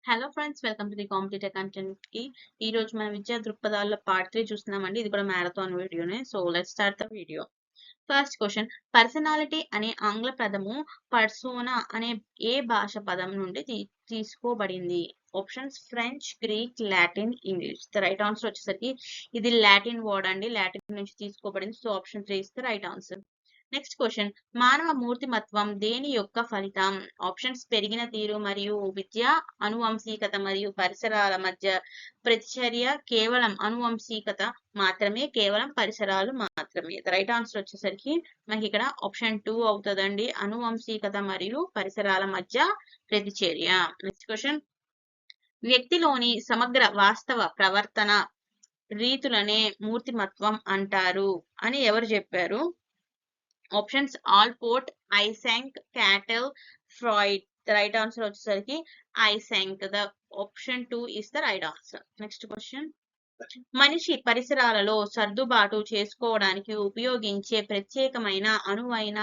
Hello friends, welcome to the competitive content కి. ఈ రోజు మన విద్యా దృక్పథాల్లో పార్ట్ 3 చూస్తున్నామండి. ఇది కూడా మ్యారథాన్ వీడియోనే. So let's start the video. First question, personality అనే ఆంగ్ల పదము పర్సోనా అనే ఏ భాష పదం నుండి తీసుకోబడింది? Options French, Greek, Latin, English. The right answer వచ్చేసరికి ఇది లాటిన్ వర్డ్ అండి. లాటిన్ నుంచి తీసుకోబడింది. So option 3 is the right answer. Next question, మానవ మూర్తిమత్వం దేని యొక్క ఫలితం? ఆప్షన్స్ పెరిగిన తీరు మరియు విద్య, అనువంశికత మరియు పరిసరాల మధ్య ప్రతిచర్య, కేవలం అనువంశికత మాత్రమే, కేవలం పరిసరాలు మాత్రమే. రైట్ ఆన్సర్ వచ్చేసరికి మనకి ఇక్కడ ఆప్షన్ 2 అవుతుందండి. అనువంశికత మరియు పరిసరాల మధ్య ప్రతిచర్య. నెక్స్ట్ క్వశ్చన్, వ్యక్తిలోని సమగ్ర వాస్తవ ప్రవర్తన రీతులనే మూర్తిమత్వం అంటారు అని ఎవరు చెప్పారు? Options Allport, Eysenck, Cattell, Freud. The right answer వచ్చేసరికి Eysenck. The option 2 is the right answer. Next question, మనిషి పరిసరాలలో సర్దుబాటు చేసుకోవడానికి ఉపయోగించే ప్రత్యేకమైన అనువైన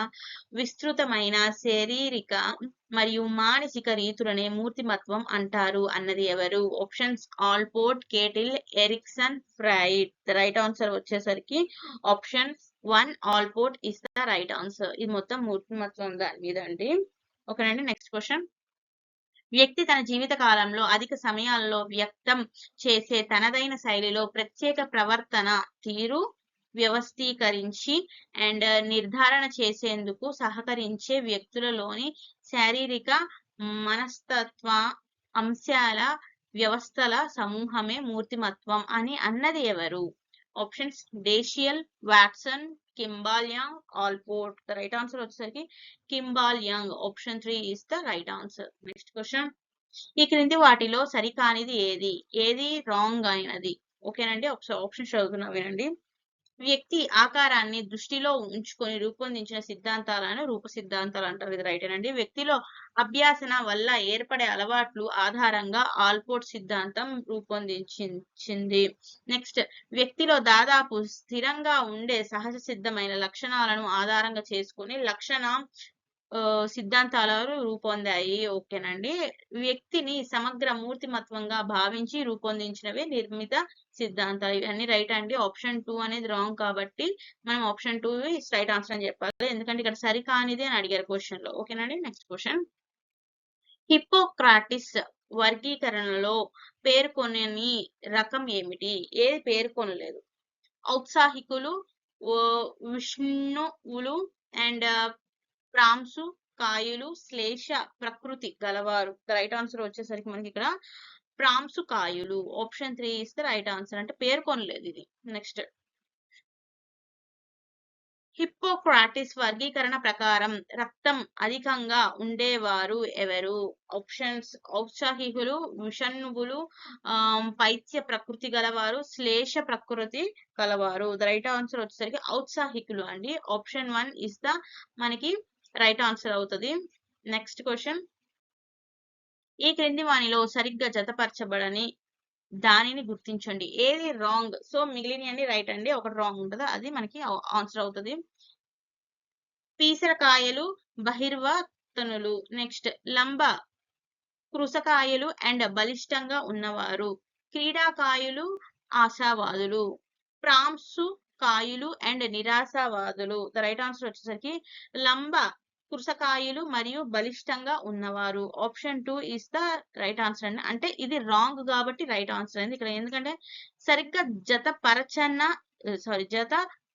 విస్తృతమైన శారీరక మరియు మానసిక రీతులనే మూర్తిమత్వం అంటారు అన్నది ఎవరు? Options Allport, Cattell, Erikson, Freud. The right answer వచ్చేసరికి option 1 Allport is the right answer. ఇది మొత్తం మూర్తిమత్వం దాని మీద అండి. ఓకేనండి. నెక్స్ట్ క్వశ్చన్, వ్యక్తి తన జీవిత కాలంలో అధిక సమయాల్లో వ్యక్తం చేసే తనదైన శైలిలో ప్రత్యేక ప్రవర్తన తీరు వ్యవస్థీకరించి అండ్ నిర్ధారణ చేసేందుకు సహకరించే వ్యక్తులలోని శారీరక మనస్తత్వ అంశాల వ్యవస్థల సమూహమే మూర్తిమత్వం అని అన్నది ఎవరు? Options Dashiell, Watson, Kimball Young, Allport. The right answer వచ్చేసరికి Kimball Young. Option 3 is the right answer. Next question, ఈ క్రింది వాటిలో సరికానిది ఏది? ఏది రాంగ్ అయినది? ఓకేనండి. ఒకసారి ఆప్షన్ చదువుతున్నా వినండి. వ్యక్తి ఆకారాన్ని దృష్టిలో ఉంచుకొని రూపొందించిన సిద్ధాంతాలను రూప సిద్ధాంతాలు అంటారు. ఇది రైట్ అండి. వ్యక్తిలో అభ్యాసన వల్ల ఏర్పడే అలవాట్లు ఆధారంగా ఆల్పోర్ట్ సిద్ధాంతం రూపొందించింది. నెక్స్ట్, వ్యక్తిలో దాదాపు స్థిరంగా ఉండే సహజ సిద్ధమైన లక్షణాలను ఆధారంగా చేసుకుని సిద్ధాంతాలు రూపొందాయి. ఓకేనండి. వ్యక్తిని సమగ్ర మూర్తిమత్వంగా భావించి రూపొందించినవే నిర్మిత సిద్ధాంతాలు. ఇవన్నీ రైట్ అండి. ఆప్షన్ 2 అనేది రాంగ్ కాబట్టి మనం ఆప్షన్ 2 రైట్ ఆన్సర్ అని చెప్పాలి. ఎందుకంటే ఇక్కడ సరికానిది అని అడిగారు క్వశ్చన్ లో. ఓకేనండి. నెక్స్ట్ క్వశ్చన్, హిప్పోక్రాటిస్ వర్గీకరణలో పేర్కొనని రకం ఏమిటి? ఏది పేర్కొనలేదు? ఔత్సాహికులు, విష్ణువులు అండ్ ప్రాంసు కాయులు, శ్లేష ప్రకృతి గలవారు. రైట్ ఆన్సర్ వచ్చేసరికి మనకి ఇక్కడ ప్రాంసు కాయులు. Option 3 is the right answer. అంటే పేర్కొనలేదు ఇది. నెక్స్ట్, హిప్పోక్రాటిస్ వర్గీకరణ ప్రకారం రక్తం అధికంగా ఉండేవారు ఎవరు? ఆప్షన్స్ ఔత్సాహికులు, విషణ్ణువులు, పైత్య ప్రకృతి గలవారు, శ్లేష ప్రకృతి గలవారు. ద రైట్ ఆన్సర్ వచ్చేసరికి ఔత్సాహికులు అండి. ఆప్షన్ 1 ఇస్ ద మనకి రైట్ ఆన్సర్ అవుతుంది. నెక్స్ట్ క్వశ్చన్, ఈ క్రింది వానిలో సరిగ్గా జతపరచబడని దానిని గుర్తించండి. ఏది రాంగ్? సో మిగిలినవన్నీ రైట్ అండి. ఒకటి రాంగ్ ఉంటుంది, అది మనకి ఆన్సర్ అవుతుంది. పీసరకాయలు బహిర్వర్తనులు. నెక్స్ట్, లంబ కృసకాయలు అండ్ బలిష్టంగా ఉన్నవారు. క్రీడాకాయులు ఆశావాదులు. ప్రాంసు కాయులు అండ్ నిరాశావాదులు. ద రైట్ ఆన్సర్ వచ్చేసరికి లంబ కృసకాయులు మరియు బలిష్టంగా ఉన్నవారు. Option 2 is the right answer అండి. అంటే ఇది రాంగ్ కాబట్టి రైట్ ఆన్సర్ అయింది ఇక్కడ. ఎందుకంటే సరిగ్గా జత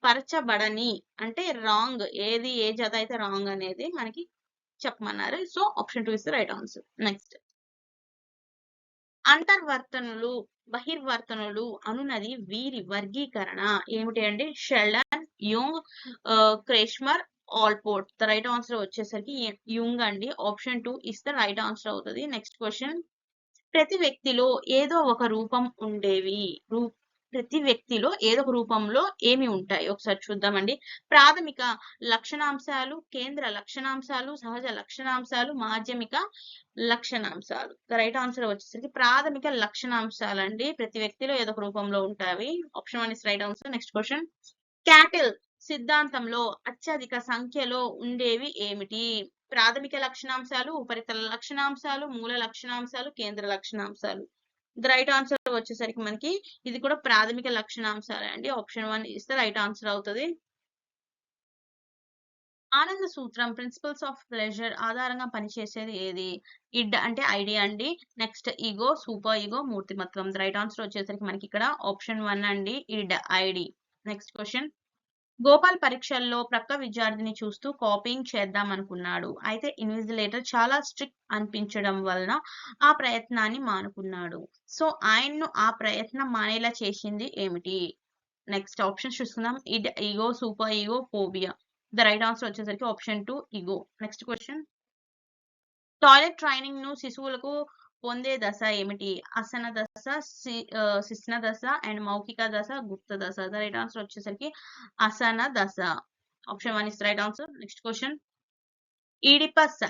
పరచబడని అంటే రాంగ్. ఏది ఏ జత అయితే రాంగ్ అనేది మనకి చెప్పమన్నారు. So option 2 is the right answer. Next, అంతర్వర్తనులు బహిర్వర్తనులు అనున్నది వీరి వర్గీకరణ ఏమిటి అండి? Sheldon, Jung, Kretschmer, Allport. The right answer వచ్చేసరికి యుంగ్ అండి. Option 2 is the right answer అవుతుంది. నెక్స్ట్ క్వశ్చన్, ప్రతి వ్యక్తిలో ఏదో ఒక రూపం ఉండేవి. ప్రతి వ్యక్తిలో ఏదో ఒక రూపంలో ఏమి ఉంటాయి ఒకసారి చూద్దామండి. ప్రాథమిక లక్షణాంశాలు, కేంద్ర లక్షణాంశాలు, సహజ లక్షణాంశాలు, మాధ్యమిక లక్షణాంశాలు. ద రైట్ ఆన్సర్ వచ్చేసరికి ప్రాథమిక లక్షణాంశాలు అండి. ప్రతి వ్యక్తిలో ఏదో ఒక రూపంలో ఉంటాయి. Option 1 is right answer. Next question, cattle సిద్ధాంతంలో అత్యధిక సంఖ్యలో ఉండేవి ఏమిటి? ప్రాథమిక లక్షణాంశాలు, ఉపరితల లక్షణాంశాలు, మూల లక్షణాంశాలు, కేంద్ర లక్షణాంశాలు. ద రైట్ ఆన్సర్ వచ్చేసరికి మనకి ఇది కూడా ప్రాథమిక లక్షణాంశాలే అండి. Option 1 is the right answer అవుతుంది. ఆనంద సూత్రం ప్రిన్సిపల్స్ ఆఫ్ ప్లెజర్ ఆధారంగా పనిచేసేది ఏది? ఇడ్ అంటే ఐడియా అండి. నెక్స్ట్ ఈగో, సూపర్ ఈగో, మూర్తిమత్వం. ద రైట్ ఆన్సర్ వచ్చేసరికి మనకి ఇక్కడ ఆప్షన్ 1 అండి, id ID. Next question. Gopal పరీక్షల్లో ప్రక్క విద్యార్థిని చూస్తూ కాపీయింగ్ చేద్దాం అనుకున్నాడు. అయితే ఇన్విజిలేటర్ చాలా స్ట్రిక్ట్ అనిపించడం వలన ఆ ప్రయత్నాన్ని మానుకున్నాడు. సో ఆయన్ను ఆ ప్రయత్నం మానేలా చేసింది ఏమిటి? నెక్స్ట్ ఆప్షన్స్ చూసుకుందాం. Id, ego, super ego, phobia. The right answer వచ్చేసరికి option 2 ego. Next question. Toilet training ను శిశువులకు పొందే దశ ఏమిటి? అసన దశ, శిశ్న దశ అండ్ మౌఖిక దశ, గుప్త దశ. ద రైట్ ఆన్సర్ వచ్చేసరికి అసన దశ. Option 1 is right answer. Next question. Oedipus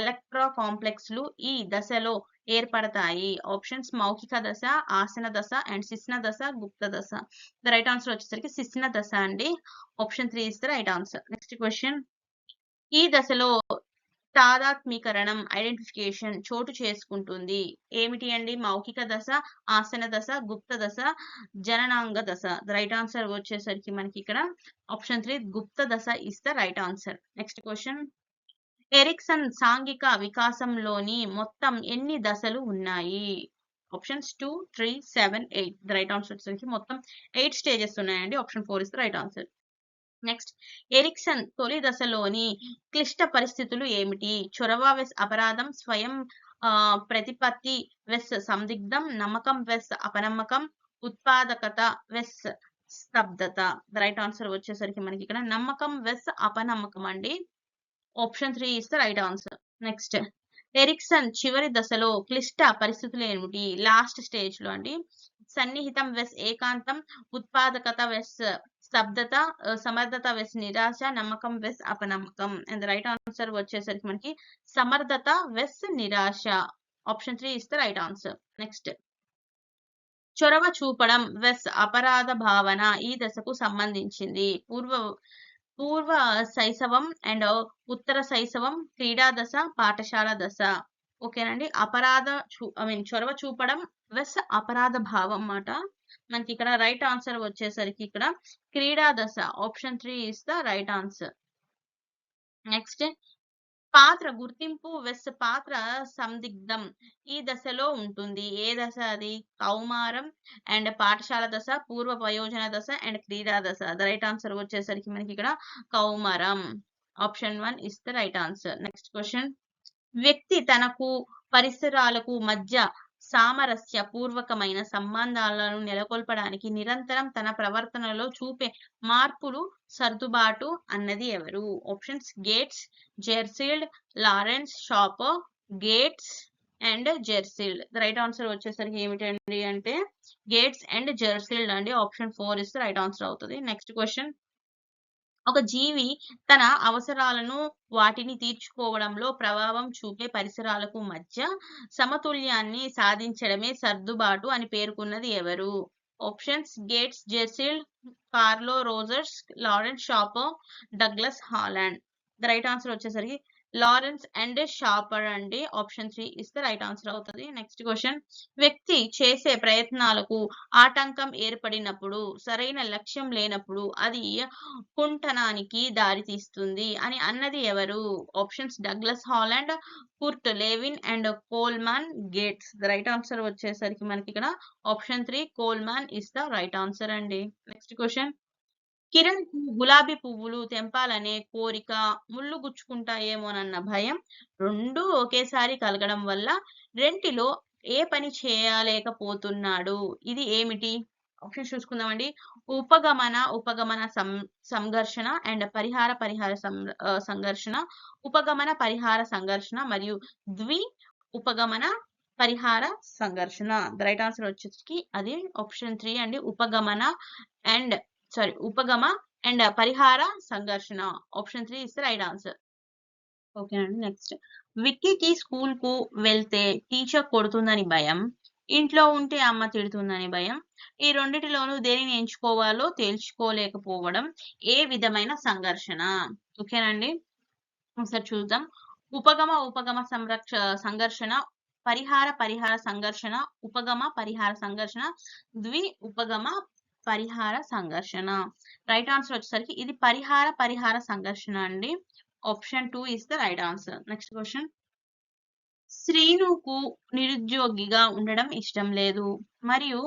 Electra కాంప్లెక్స్లు ఈ దశలో ఏర్పడతాయి. ఆప్షన్స్ మౌఖిక దశ, ఆసన దశ అండ్ శిశ్న దశ, గుప్త దశ. ద రైట్ ఆన్సర్ వచ్చేసరికి శిశ్న దశ అండి. Option 3 is the right answer. Next question. ఈ దశలో తాదాత్మీకరణం ఐడెంటిఫికేషన్ చోటు చేసుకుంటుంది. ఏమిటి అండి? మౌఖిక దశ, ఆసన దశ, గుప్త దశ, జననాంగ దశ. ద రైట్ ఆన్సర్ వచ్చేసరికి మనకి ఇక్కడ ఆప్షన్ 3 గుప్త దశ is the right answer. Next question. Erikson సాంఘిక వికాసంలోని మొత్తం ఎన్ని దశలు ఉన్నాయి? ఆప్షన్స్ 2, 3, 7, 8. ద రైట్ ఆన్సర్ వచ్చేసరికి మొత్తం 8 స్టేజెస్ ఉన్నాయండి. Option 4 is the right answer. Next. Erikson తొలి దశలోని క్లిష్ట పరిస్థితులు ఏమిటి? చొరవ వెస్ అపరాధం, స్వయం ప్రతిపత్తి వెస్ సందిగ్ధం, నమ్మకం వెస్ అపనమ్మకం, ఉత్పాదకత వెస్ స్తబ్దత. ద రైట్ ఆన్సర్ వచ్చేసరికి మనకి ఇక్కడ నమ్మకం వెస్ అపనమ్మకం అండి. Option 3 is the right answer. Next. Erikson చివరి దశలో క్లిష్ట పరిస్థితులు ఏమిటి? లాస్ట్ స్టేజ్ లో అండి. సన్నిహితం వెస్ ఏకాంతం, ఉత్పాదకత వెస్ స్తబ్దత, సమర్థత వెస్ నిరాశ, నమ్మకం వెస్ అపనమ్మకం. అండ్ ద రైట్ ఆన్సర్ వచ్చేసరికి మనకి సమర్థత వెస్ నిరాశ. Option 3 is the right answer. Next. చొరవ చూపడం వెస్ అపరాధ భావన ఈ దశకు సంబంధించింది. పూర్వ శైశవం అండ్ ఉత్తర శైశవం, క్రీడా దశ, పాఠశాల దశ. ఓకేనండి. చొరవ చూపడం వెస్ అపరాధ భావం మాట. మనకి ఇక్కడ రైట్ ఆన్సర్ వచ్చేసరికి ఇక్కడ క్రీడా దశ. Option 3 is the right answer. Next. పాత్ర గుర్తింపు వెస్ పాత్ర సందిగ్ధం ఈ దశలో ఉంటుంది. ఏ దశ అది? కౌమారం అండ్ పాఠశాల దశ, పూర్వ వయోజన దశ అండ్ క్రీడా దశ. ద రైట్ ఆన్సర్ వచ్చేసరికి మనకి ఇక్కడ కౌమారం. Option 1 is the right answer. Next question. వ్యక్తి తనకు పరిసరాలకు మధ్య సామరస్య పూర్వకమైన సంబంధాలను నెలకొల్పడానికి నిరంతరం తన ప్రవర్తనలో చూపే మార్పులు సర్దుబాటు అన్నది ఎవరు? Options Gates, Jersild, Lawrence, Shaffer. Gates and Jersild. The right answer వచ్చేసరికి ఏమిటండి అంటే గేట్స్ అండ్ జెర్సీల్డ్ అండి. Option 4 is the right answer అవుతుంది. Next question. ఒక జీవి తన అవసరాలను వాటిని తీర్చుకోవడంలో ప్రభావం చూపే పరిసరాలకు మధ్య సమతుల్యాన్ని సాధించడమే సర్దుబాటు అని పేర్కొన్నది ఎవరు? Options Gates, Jersild, Carl Rogers, Lawrence Shaffer, Douglas Holland. The right answer వచ్చేసరికి లారెన్స్ అండ్ షాపర్ అండి. Option 3 is the right answer అవుతుంది. Next question. వ్యక్తి చేసే ప్రయత్నాలకు ఆటంకం ఏర్పడినప్పుడు, సరైన లక్ష్యం లేనప్పుడు అది కుంటనానికి దారితీస్తుంది అని అన్నది ఎవరు? Options Douglas Holland, Kurt Lewin and Coleman Gates. The right answer వచ్చేసరికి మనకి ఇక్కడ option 3 Coleman is the right answer అండి. Next question. కిరణ్ కు గులాబీ పువ్వులు తెంపాలనే కోరిక, ముళ్ళు గుచ్చుకుంటాయేమోనన్న భయం రెండూ ఒకేసారి కలగడం వల్ల రెంటిలో ఏ పని చేయలేకపోతున్నాడు? ఇది ఏమిటి? ఆప్షన్ చూసుకుందామండి. ఉపగమన సంఘర్షణ అండ్ పరిహార సంఘర్షణ, ఉపగమన పరిహార సంఘర్షణ మరియు ఉపగమన పరిహార సంఘర్షణ. ద రైట్ ఆన్సర్ వచ్చేసి అది ఆప్షన్ 3 అండి. ఉపగమ అండ్ పరిహార సంఘర్షణ. Option 3 is the right answer. Okay అండి. నెక్స్ట్. విక్కీకి స్కూల్ కు వెళ్తే టీచర్ కొడుతుందని భయం, ఇంట్లో ఉంటే అమ్మ తిడుతుందని భయం. ఈ రెండిటిలోనూ దేనిని ఎంచుకోవాలో తేల్చుకోలేకపోవడం ఏ విధమైన సంఘర్షణ? ఓకేనండి. ఒకసారి చూద్దాం. ఉపగమ సంఘర్షణ, పరిహార సంఘర్షణ, ఉపగమ పరిహార సంఘర్షణ, ఉపగమ పరిహార సంఘర్షణ. రైట్ ఆన్సర్ వచ్చేసరికి ఇది పరిహార సంఘర్షణ అండి. Option 2 is the right answer. Next question. శ్రీనుకు నిరుద్యోగిగా ఉండడం ఇష్టం లేదు మరియు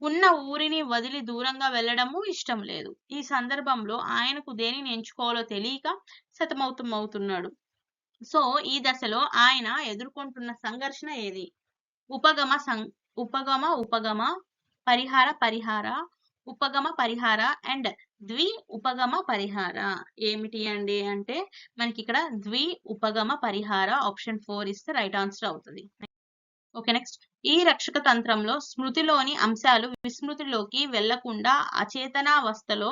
ఉన్న ఊరిని వదిలి దూరంగా వెళ్ళడము ఇష్టం లేదు. ఈ సందర్భంలో ఆయనకు దేనిని ఎంచుకోవాలో తెలియక సతమతమవుతున్నాడు. సో ఈ దశలో ఆయన ఎదుర్కొంటున్న సంఘర్షణ ఏది? ఉపగమ ఉపగమ పరిహార ఉపగమ అండ్ ఉపగమ ఏమిటి అండి అంటే మనకి ఇక్కడ ఉపగమ ఆప్షన్ 4 ఇస్తే రైట్ ఆన్సర్ అవుతుంది. Okay, next. ఈ రక్షక తంత్రంలో స్మృతిలోని అంశాలు విస్మృతిలోకి వెళ్లకుండా అచేతనావస్థలో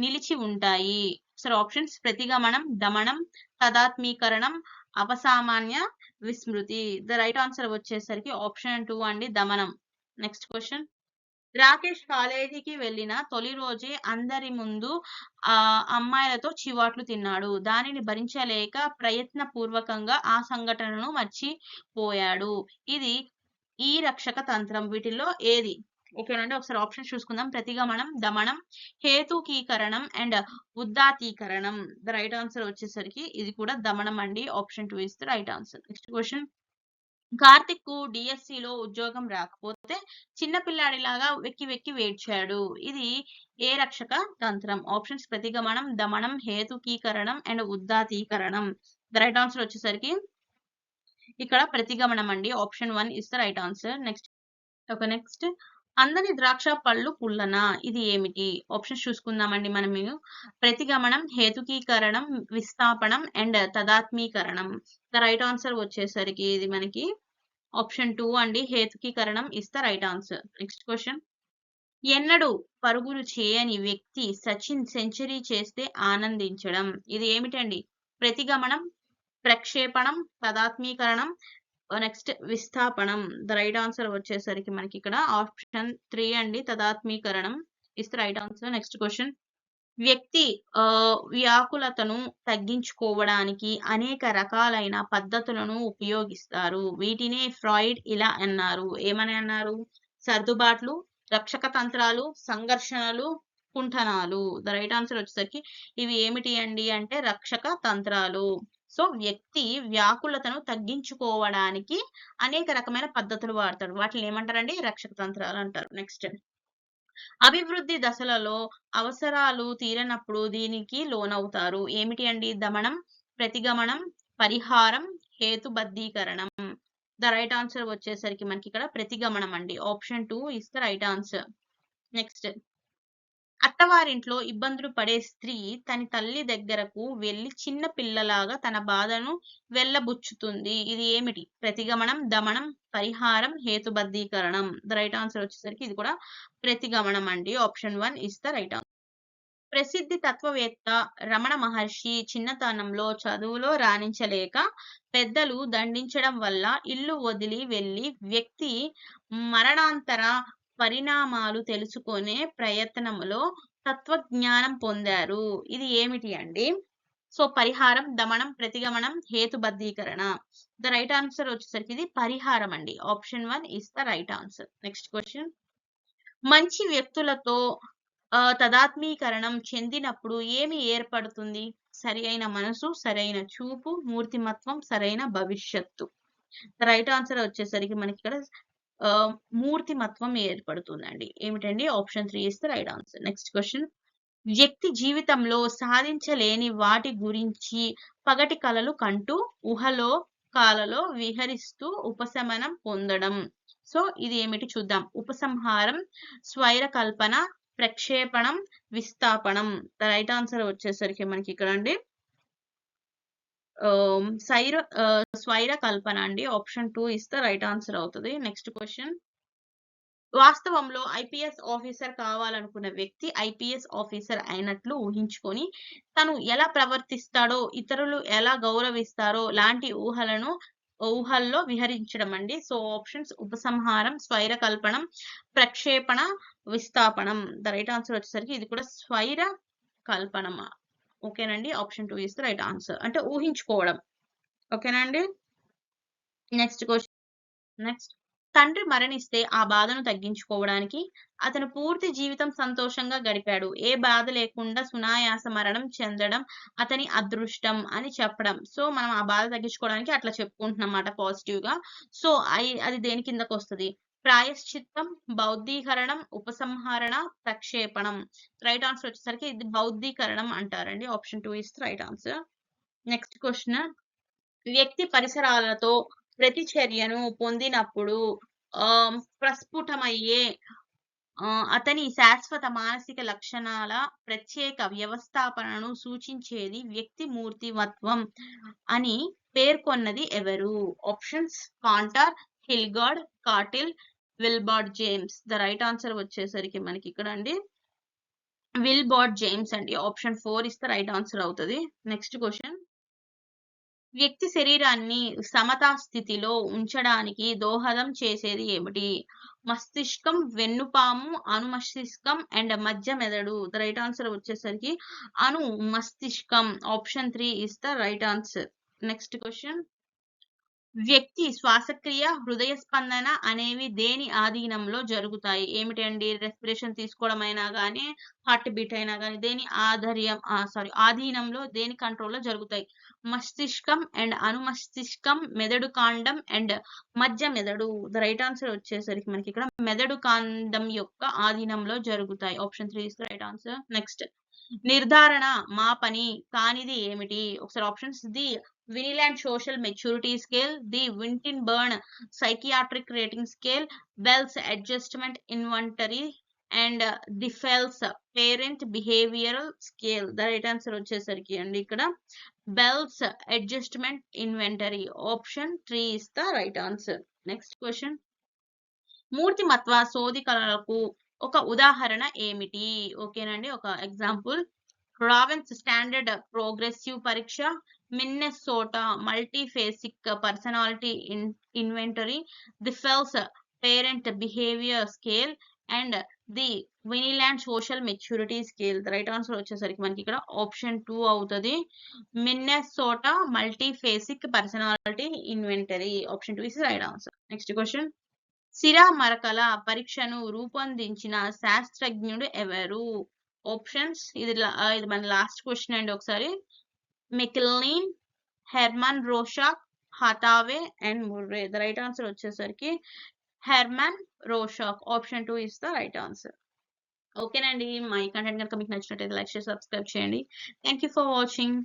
నిలిచి ఉంటాయి. సో ఆప్షన్స్ ప్రతిగమనం, దమనం, తదాత్మీకరణం, అపసామాన్య, విస్మృతి. ద రైట్ ఆన్సర్ వచ్చేసరికి ఆప్షన్ 2 అండి, దమనం. Next question. రాకేష్ కాలేజీకి వెళ్ళిన తొలి రోజే అందరి ముందు అమ్మాయిలతో చివాట్లు తిన్నాడు. దానిని భరించలేక ప్రయత్నపూర్వకంగా ఆ సంఘటనను మర్చిపోయాడు. ఇది ఈ రక్షక తంత్రం వీటిల్లో ఏది? ఓకేనండి, ఒకసారి ఆప్షన్ చూసుకుందాం. ప్రతిగమనం, దమనం, హేతుకీకరణం అండ్ ఉద్దాతీకరణం. ద రైట్ ఆన్సర్ వచ్చేసరికి ఇది కూడా దమనం అండి. Option 2 is the right answer. Next question. Karthik కు డిఎస్సిలో ఉద్యోగం రాకపోతే చిన్నపిల్లాడిలాగా వెక్కి వేడ్చాడు. ఇది ఏ రక్షక తంత్రం? ఆప్షన్స్ ప్రతిగమనం, దమనం, హేతుకీకరణం అండ్ ఉద్దాతీకరణం. ద రైట్ ఆన్సర్ వచ్చేసరికి ఇక్కడ ప్రతిగమనం అండి. Option 1 is the right answer. Next. అందని ద్రాక్ష పళ్ళు పుల్లన, ఇది ఏమిటి? ఆప్షన్స్ చూసుకుందామండి మనం. ప్రతిగమనం, హేతుకీకరణం, విస్థాపనం అండ్ తదాత్మీకరణం. ద రైట్ ఆన్సర్ వచ్చేసరికి ఇది మనకి ఆప్షన్ 2 అండి, హేతుకీకరణం is the right answer. Next question. ఎన్నడూ పరుగులు చేయని వ్యక్తి సచిన్ సెంచరీ చేస్తే ఆనందించడం, ఇది ఏమిటండి? ప్రతిగమనం, ప్రక్షేపణం, తదాత్మీకరణం, నెక్స్ట్ విస్థాపనం. ద రైట్ ఆన్సర్ వచ్చేసరికి మనకి ఇక్కడ ఆప్షన్ 3 అండి, తదాత్మీకరణం is the right answer. Next question. వ్యక్తి వ్యాకులతను తగ్గించుకోవడానికి అనేక రకాలైన పద్ధతులను ఉపయోగిస్తారు. వీటినే ఫ్రాయిడ్ ఇలా అన్నారు. ఏమని అన్నారు? సర్దుబాట్లు, రక్షక తంత్రాలు, సంఘర్షణలు, కుంఠనాలు. ద రైట్ ఆన్సర్ వచ్చేసరికి ఇవి ఏమిటి అండి అంటే రక్షక తంత్రాలు. సో వ్యక్తి వ్యాకులతను తగ్గించుకోవడానికి అనేక రకమైన పద్ధతులు వాడతాడు. వాటిని ఏమంటారండి? రక్షక తంత్రాలు అంటారు. నెక్స్ట్. అభివృద్ధి దశలలో అవసరాలు తీరనప్పుడు దీనికి లోనవుతారు. ఏమిటి అండి? దమనం, ప్రతిగమనం, పరిహారం, హేతుబద్ధీకరణం. ద రైట్ ఆన్సర్ వచ్చేసరికి మనకి ఇక్కడ ప్రతిగమనం అండి. Option 2 is the right answer. Next. అత్తవారింట్లో ఇబ్బందులు పడే స్త్రీ తన తల్లి దగ్గరకు వెళ్లి చిన్న పిల్లలాగా తన బాధను వెళ్ళబుచ్చుతుంది. ఇది ఏమిటి? ప్రతిగమనం, దమనం, పరిహారం, హేతుబద్ధీకరణం. ద రైట్ ఆన్సర్ వచ్చేసరికి ఇది కూడా ప్రతిగమనం అండి. Option 1 is the right answer. ప్రసిద్ధి తత్వవేత్త రమణ మహర్షి చిన్నతనంలో చదువులో రాణించలేక పెద్దలు దండించడం వల్ల ఇల్లు వదిలి వెళ్లి వ్యక్తి మరణాంతర పరిణామాలు తెలుసుకునే ప్రయత్నంలో తత్వజ్ఞానం పొందారు. ఇది ఏమిటి అండి? సో పరిహారం, దమనం, ప్రతిగమనం, హేతుబద్ధీకరణ. ద రైట్ ఆన్సర్ వచ్చేసరికి ఇది పరిహారం అండి. Option 1 is the right answer. Next question. మంచి వ్యక్తులతో తదాత్మీకరణం చెందినప్పుడు ఏమి ఏర్పడుతుంది? సరి అయిన మనసు, సరైన చూపు, మూర్తిమత్వం, సరైన భవిష్యత్తు. ద రైట్ ఆన్సర్ వచ్చేసరికి మనకి ఇక్కడ మూర్తిమత్వం ఏర్పడుతుందండి. ఏమిటండి? Option 3 is the right answer. Next question. వ్యక్తి జీవితంలో సాధించలేని వాటి గురించి పగటి కలలు కంటూ ఊహలో కాలలో విహరిస్తూ ఉపశమనం పొందడం. సో ఇది ఏమిటి చూద్దాం. ఉపసంహారం, స్వైర కల్పన, ప్రక్షేపణం, విస్థాపనం. ద రైట్ ఆన్సర్ వచ్చేసరికి మనకి ఇక్కడ అండి స్వైర కల్పన అండి. Option 2 is the right answer అవుతుంది. Next question. వాస్తవంలో ఐపీఎస్ ఆఫీసర్ కావాలనుకున్న వ్యక్తి ఐపీఎస్ ఆఫీసర్ అయినట్లు ఊహించుకొని తను ఎలా ప్రవర్తిస్తాడో, ఇతరులు ఎలా గౌరవిస్తారో లాంటి ఊహల్లో విహరించడం అండి. సో ఆప్షన్స్ ఉపసంహారం, స్వైర కల్పనం, ప్రక్షేపణ, విస్థాపనం. ద రైట్ ఆన్సర్ వచ్చేసరికి ఇది కూడా స్వైర కల్పనం. ఓకేనండి. Option 2 is the right answer. అంటే ఊహించుకోవడం. ఓకేనండి. Next question. నెక్స్ట్. తండ్రి మరణిస్తే ఆ బాధను తగ్గించుకోవడానికి అతను పూర్తి జీవితం సంతోషంగా గడిపాడు. ఏ బాధ లేకుండా సునాయాస మరణం చెందడం అతని అదృష్టం అని చెప్పడం. సో, మనం ఆ బాధ తగ్గించుకోవడానికి అట్లా చెప్పుకుంటున్నమాట పాజిటివ్‌గా. సో, అది దేని కిందకొస్తది? ప్రాయశ్చిత్తం, బౌద్ధీకరణం, ఉపసంహరణ, ప్రక్షేపణం. రైట్ ఆన్సర్ వచ్చేసరికి ఇది బౌద్ధీకరణం అంటారండి. Option 2 is the right answer. Next question. వ్యక్తి పరిసరాలతో ప్రతిచర్యను పొందినప్పుడు ప్రస్ఫుటమయ్యే అతని శాశ్వత మానసిక లక్షణాల ప్రత్యేక వ్యవస్థాపనను సూచించేది వ్యక్తి మూర్తిమత్వం అని పేర్కొన్నది ఎవరు? ఆప్షన్స్ కాంటార్, హిల్గార్డ్, కాటిల్, విల్బార్డ్ జేమ్స్. ద రైట్ ఆన్సర్ వచ్చేసరికి మనకి ఇక్కడ అండి విల్బార్డ్ జేమ్స్ అండి. Option 4 is the right answer అవుతది. Next question. వ్యక్తి శరీరాన్ని సమతా స్థితిలో ఉంచడానికి దోహదం చేసేది ఏమిటి? మస్తిష్కం, వెన్నుపాము, అనుమస్తిష్కం అండ్ మధ్య మెదడు. ద రైట్ ఆన్సర్ వచ్చేసరికి మస్తిష్కం. Option 3 is the right answer. Next question. వ్యక్తి శ్వాసక్రియ, హృదయ స్పందన అనేవి దేని ఆధీనంలో జరుగుతాయి? ఏమిటండి? రెస్పిరేషన్ తీసుకోవడం అయినా గానీ, హార్ట్ బీట్ అయినా గానీ దేని ఆధీనంలో దేని కంట్రోల్‌లో జరుగుతాయి? మస్తిష్కం అండ్ అనుమస్తిష్కం, మెదడు కాండం అండ్ మధ్య మెదడు. ద రైట్ ఆన్సర్ వచ్చేసరికి మనకి ఇక్కడ మెదడు కాండం యొక్క ఆధీనంలో జరుగుతాయి. Option 3 is the right answer. Next. నిర్ధారణ మాపని కానిది ఏమిటి? ఒకసారి options. The Vineland social maturity scale, the Wittenborn psychiatric rating scale, Bell's adjustment inventory and the Fels parent behavioural scale. The right answer వచ్చేసరికి అండి ఇక్కడ Bell's adjustment inventory. Option 3 is the right answer. Next question. మూర్తిమత్వ శోధికలకు ఒక ఉదాహరణ ఏమిటి? ఓకేనండి. ఒక ఎగ్జాంపుల్. రావెన్స్ స్టాండర్డ్ ప్రోగ్రెసివ్ పరీక్ష, Minnesota multiphasic personality inventory, the Fels parent behaviour scale and the Vineland social maturity scale. Right answer వచ్చేసరికి మనకి ఇక్కడ ఆప్షన్ 2 అవుతది. Minnesota multiphasic personality inventory. Option 2 is right answer. Next question. సిరా మరకల పరీక్షను రూపొందించిన శాస్త్రజ్ఞుడు ఎవరు? ఆప్షన్స్. ఇది మన లాస్ట్ క్వెషన్ అండి. ఒకసారి. McLean, Hermann Rorschach, Hathaway and Murray. The right answer వచ్చేసరికి Hermann Rorschach. Option 2 is the right answer. ఓకేనండి. మా ఈ కంటెంట్ కనుక మీకు నచ్చినట్టయితే లైక్ చేసి సబ్స్క్రైబ్ చేయండి. Thank you for watching.